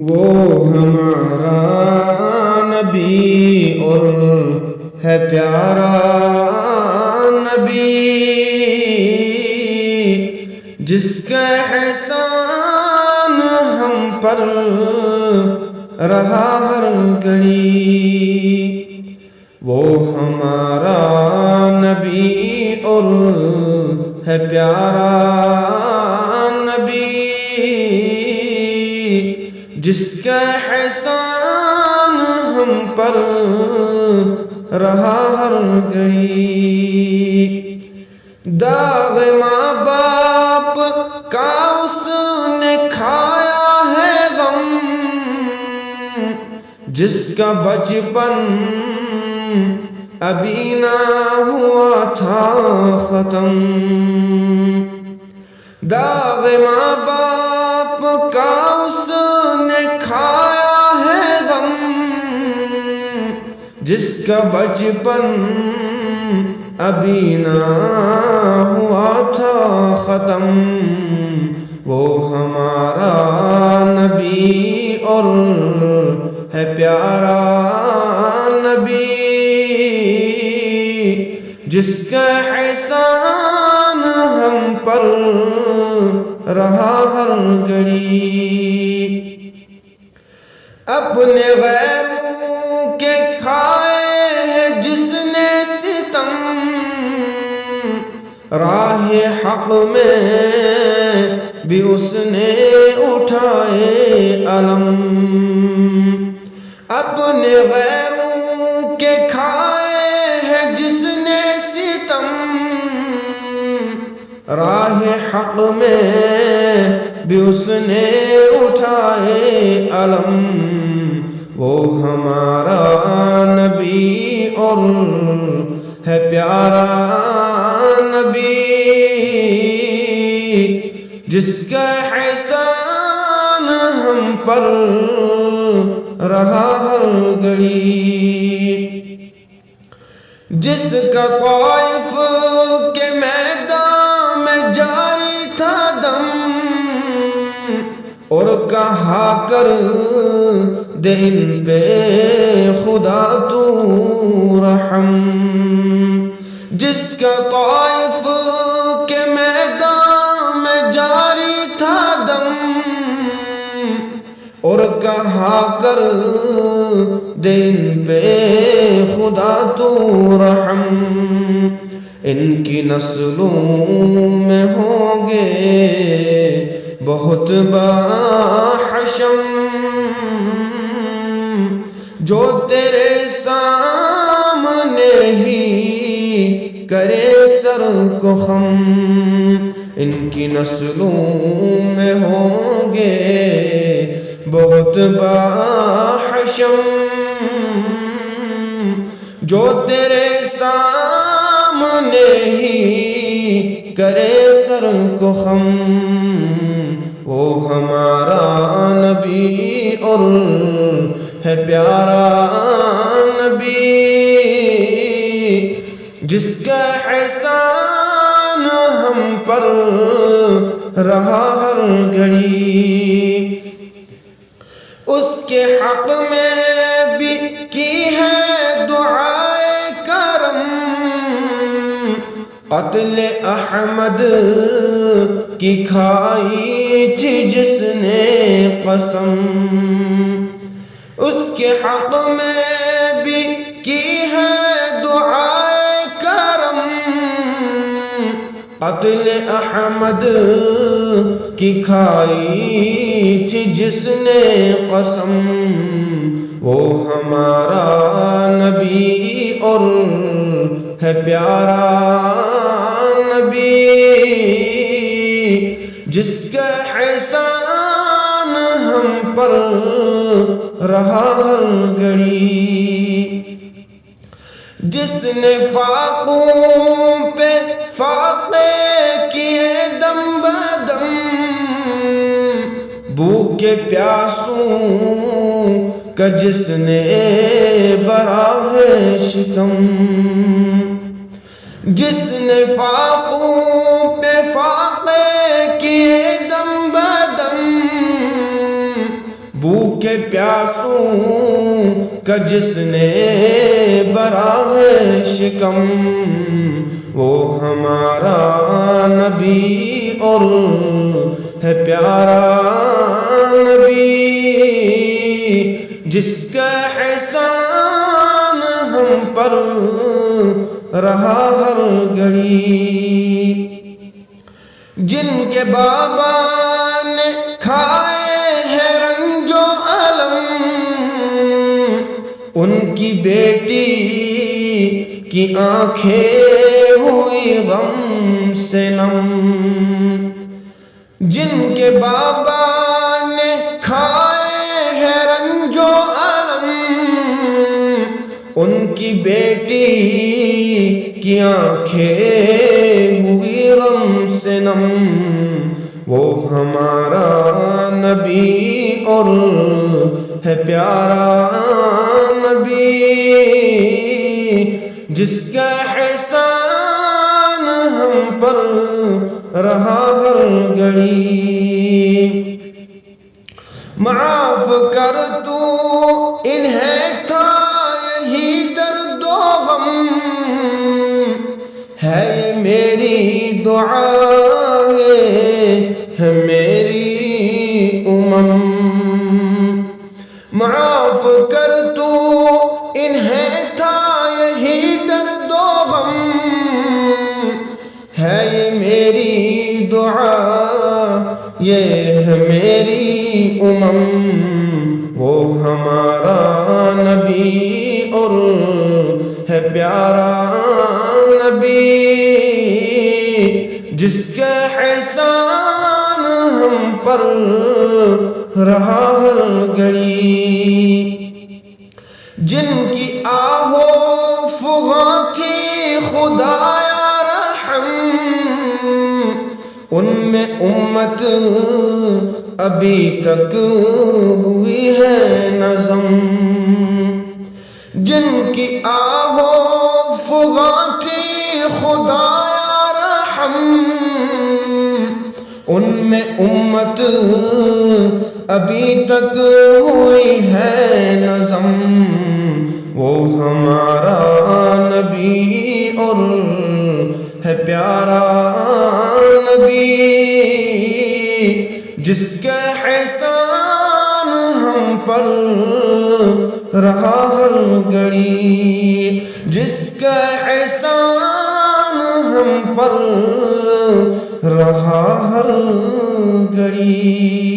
وہ ہمارا نبی اور ہے پیارا نبی، جس کا احسان ہم پر رہا ہر گھڑی۔ وہ ہمارا نبی اور ہے پیارا نبی، جس کا احسان ہم پر رہا ہر گھڑی۔ داغ ماں باپ کا اس نے کھایا ہے غم، جس کا بچپن ابھی نہ ہوا تھا ختم۔ داغ ماں باپ کا اس نے کھایا ہے غم، جس کا بچپن ابھی نہ ہوا تھا ختم۔ وہ ہمارا نبی اور ہے پیارا نبی، جس کا احسان ہم پر رہا ہر گھڑی۔ اپنے غیروں کے کھائے ہیں جس نے ستم، راہ حق میں بھی اس نے اٹھائے علم۔ اپنے غیروں کے کھائے ہیں جس نے ستم، راہ حق میں بھی اس نے اٹھائے علم۔ وہ ہمارا نبی اور ہے پیارا نبی، جس کا احسان ہم پر رہا ہر گھڑی۔ جس کا طائف کے میدان میں جاری تھا دم، اور کہا کر دے ان پہ خدا تو رحم۔ جس کا طائف کے میدان میں جاری تھا دم، اور کہا کر دے ان پہ خدا تو رحم۔ ان کی نسلوں میں ہوں گے بہت باحشم، جو تیرے سامنے ہی کرے سر کو خم۔ ان کی نسلوں میں ہوں گے بہت باحشم، جو تیرے سامنے ہی کرے سر کو خم۔ وہ ہمارا نبی اور ہے پیارا نبی، جس کا احسان ہم پر رہا ہر گھڑی۔ اس کے حق میں بھی کی ہے دعائے کرم، قتل احمد کی کھائی تھی جس نے قسم۔ اس کے حق میں بھی کی ہے دعائے کرم، قتل احمد کی کھائی تھی جس نے قسم۔ وہ ہمارا نبی اور ہے پیارا نبی، جس کا احسان ہم پر رہا ہر گھڑی۔ جس نے فاقوں پہ فاقے کیے دم بدم، بھوکے پیاسوں کا جس نے برا ہے شکم۔ جس نے فاقوں پہ فاقے کیے دم بدم، بھوکے پیاسوں کا جس نے بھرا ہے شکم، وہ ہمارا نبی اور ہے پیارا نبی، جس کا احسان ہم پر رہا ہر گھڑی، جن کے بابا نے کھائے ہیں رنج و الم، ان کی بیٹی کی آنکھیں ہوئی غم سے نم، جن کے بابا نے کھائے ہیں رنج و الم، ان کی بیٹی کی آنکھیں ہوئی غم سے نم، وہ ہمارا نبی اور ہے پیارا نبی، جس کا احسان ہم پر رہا ہر گھڑی، معاف کر تو انہیں تھا یہی درد و غم، ہے یہ میری دعا ہے میری معاف کر تو انہیں تھا یہی درد و غم، ہے یہ میری دعا یہ ہے میری وہ ہمارا نبی اور ہے پیارا نبی، جس کا احسان ہم پر رہا ہر گھڑی، جن کی آہو فغاں تھی خدایا رحم، ان میں امت ابھی تک ہوئی ہے نظم، جن کی آہو فغاں تھی خدایا رحم، ان میں امت ابھی تک ہوئی ہے نظم، وہ ہمارا نبی اور ہے پیارا نبی، جس کا احسان ہم پر رہا ہر گھڑی، جس کا احسان ہم پر رہا ہر گھڑی۔